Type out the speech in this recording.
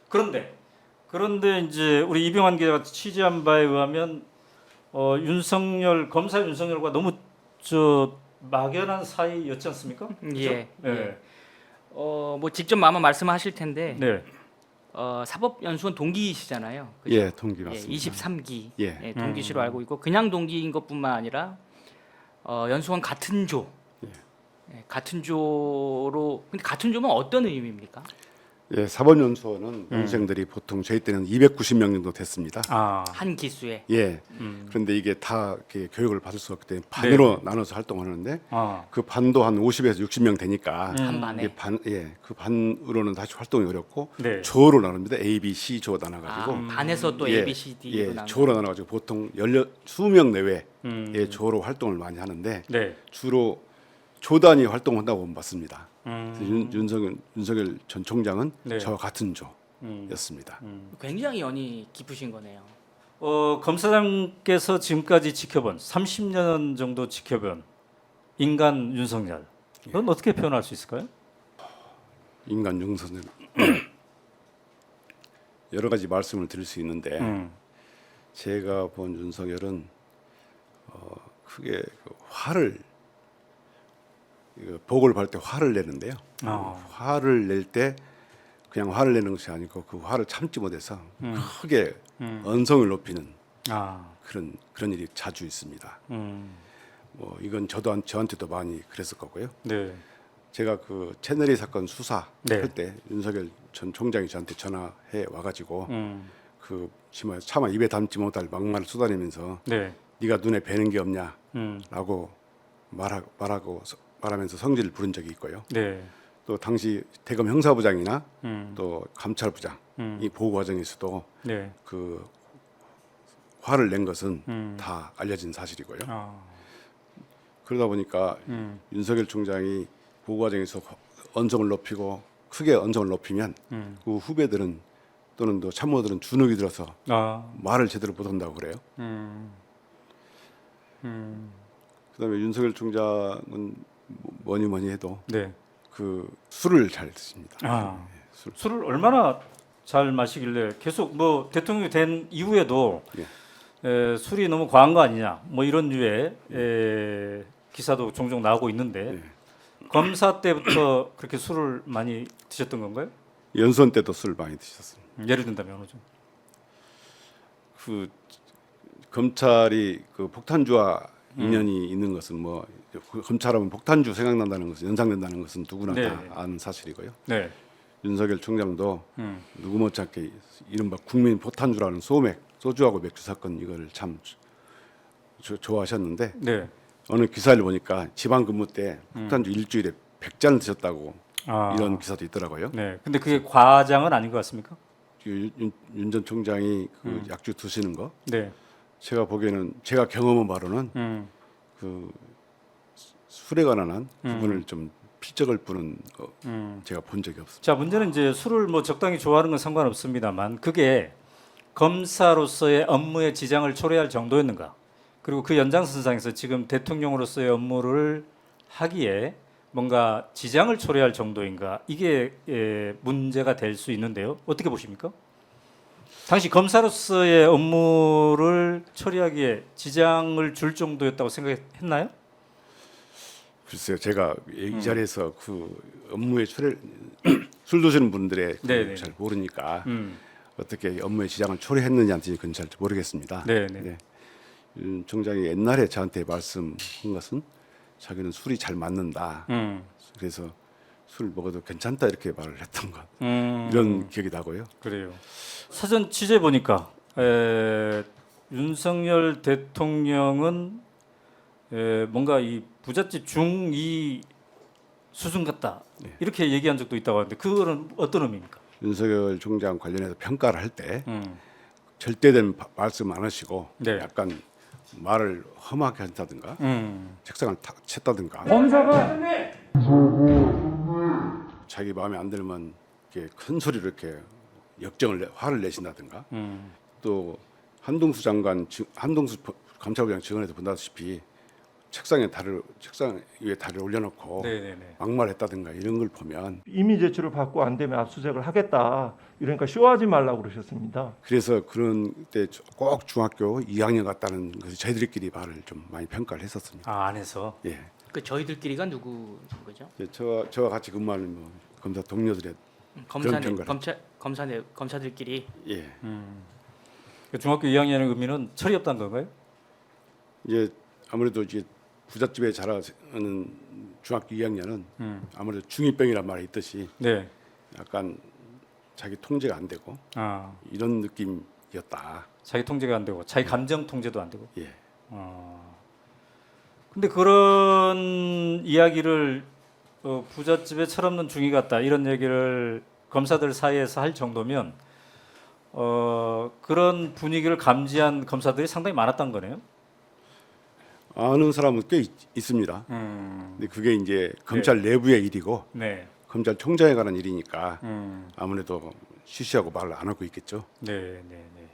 그런데 이제 우리 이병환 기자가 취재한 바에 의하면 검사 윤석열과 너무 막연한 사이였지 않습니까? 그죠? 예. 예. 뭐 직접 아마 말씀하실 텐데 네. 사법연수원 동기시잖아요. 그죠? 예, 동기 맞습니다. 23기 예. 동기시로 알고 있고 그냥 동기인 것뿐만 아니라 연수원 같은 조. 같은 조로 근데 같은 조면 어떤 의미입니까? 예, 사법연수원은 연수생들이 보통 저희 때는 290명 정도 됐습니다. 한 기수에. 예. 그런데 이게 다 이렇게 교육을 받을 수 없기 때문에 반으로 나눠서 활동하는데 그 반도 한 50에서 60명 되니까 한 반에. 그 반으로는 다시 활동이 어렵고 네. 조로 나눕니다. A, B, C 조 나눠가지고 반에서 또 A, B, C, D로 나눠. 조로 나눠가지고 보통 20명 내외의 조로 활동을 많이 하는데 네. 주로 조단위 활동한다고 봤습니다. 윤석열 전 총장은 네. 저와 같은 조였습니다. 굉장히 연이 깊으신 거네요. 검사장께서 지금까지 지켜본 30년 정도 지켜본 인간 윤석열. 그건 어떻게 표현할 수 있을까요? 인간 윤석열 여러 가지 말씀을 드릴 수 있는데 제가 본 윤석열은 크게 복을 받을 때 화를 내는데요. 화를 낼 때 그냥 화를 내는 것이 아니고 그 화를 참지 못해서 크게 언성을 높이는 그런 일이 자주 있습니다. 뭐 이건 저한테도 많이 그랬을 거고요. 네. 제가 그 채널A 사건 수사할 네. 때 윤석열 전 총장이 저한테 전화해 와가지고 차마 입에 담지 못할 막말을 쏟아내면서 네. 네가 눈에 뵈는 게 없냐라고 말하면서 성질을 부른 적이 있고요. 네. 또 당시 대검 형사부장이나 또 감찰부장 이 보고 과정에서도 네. 그 화를 낸 것은 다 알려진 사실이고요. 그러다 보니까 윤석열 총장이 보고 과정에서 언성을 높이고 크게 언성을 높이면 그 후배들은 또는 또 참모들은 주눅이 들어서 말을 제대로 못한다고 그래요. 그다음에 윤석열 총장은 뭐니 해도 네. 그 술을 잘 드십니다. 술을 얼마나 잘 마시길래 계속 뭐 대통령이 된 이후에도 술이 너무 과한 거 아니냐 뭐 이런 류의 기사도 종종 나오고 있는데 검사 때부터 그렇게 술을 많이 드셨던 건가요? 연수원 때도 술 많이 드셨습니다. 예를 든다면 어느 정도? 그 검찰이 그 폭탄주와 인연이 있는 것은 뭐 검찰하면 폭탄주 생각난다는 것은 연상된다는 것은 누구나 다 아는 사실이고요. 네. 윤석열 총장도 누구 못지않게 이른바 국민 폭탄주라는 소맥 소주하고 맥주 사건 이거를 참 좋아하셨는데 네. 어느 기사를 보니까 지방 근무 때 폭탄주 일주일에 100잔 드셨다고 이런 기사도 있더라고요. 네. 근데 그게 과장은 아닌 것 같습니까? 윤 전 총장이 그 약주 드시는 거 네. 제가 보기에는 제가 경험한 바로는 그 술에 관한 부분을 좀 피적을 부는 거 제가 본 적이 없습니다. 자, 문제는 이제 술을 뭐 적당히 좋아하는 건 상관없습니다만 그게 검사로서의 업무에 지장을 초래할 정도였는가? 그리고 그 연장선상에서 지금 대통령으로서의 업무를 하기에 뭔가 지장을 초래할 정도인가? 이게 문제가 될 수 있는데요. 어떻게 보십니까? 당시 검사로서의 업무를 처리하기에 지장을 줄 정도였다고 생각했나요? 글쎄요, 제가 이 자리에서 그 업무에 술 드시는 분들의 잘 모르니까 어떻게 업무에 지장을 초래했느냐는 그건 잘 모르겠습니다. 네. 윤 총장이 옛날에 저한테 말씀한 것은 자기는 술이 잘 맞는다. 그래서 술 먹어도 괜찮다 이렇게 말을 했던 것 이런 기억이 나고요. 그래요. 사전 취재 보니까 윤석열 대통령은 뭔가 이 부잣집 중2 수준 같다 이렇게 얘기한 적도 있다고 하는데 그거는 어떤 의미입니까? 윤석열 총장 관련해서 평가를 할 때 절대된 말씀 안 하시고 약간 말을 험하게 한다든가 책상을 탁 쳤다든가 자기 마음에 안 들면 이렇게 큰 소리로 이렇게 화를 내신다든가 또 한동수 감찰부장 증언에서 본다시피 책상 위에 다리를 올려놓고 네네네. 막말했다든가 이런 걸 보면 이미 제출을 받고 안 되면 압수수색을 하겠다. 이러니까 쇼하지 말라고 그러셨습니다. 그래서 그런 때 꼭 중학교 2학년 같다는 것을 저희들끼리 말을 좀 많이 평가를 했었습니다. 아 안에서. 예, 그 저희들끼리가 누구인 거죠? 저와 같이 근무하는 뭐 검사 동료들의 그런 평가를. 검사들끼리. 예, 그 중학교 2학년의 의미는 철이 없다는 건가요? 이제 아무래도 이제 부잣집에 자라는 중학교 2학년은 아무래도 중2병이란 말이 있듯이 네. 약간 자기 통제가 안 되고 아 이런 느낌이었다. 자기 통제가 안 되고 자기 감정 통제도 안 되고. 예. 근데 그런 이야기를 부잣집에 철없는 중이 같다 이런 얘기를 검사들 사이에서 할 정도면 그런 분위기를 감지한 검사들이 상당히 많았던 거네요. 아는 사람은 꽤 있습니다. 근데 그게 이제 검찰 내부의 일이고 네. 검찰총장에 관한 일이니까 아무래도 쉬쉬하고 말을 안 하고 있겠죠. 네, 네, 네.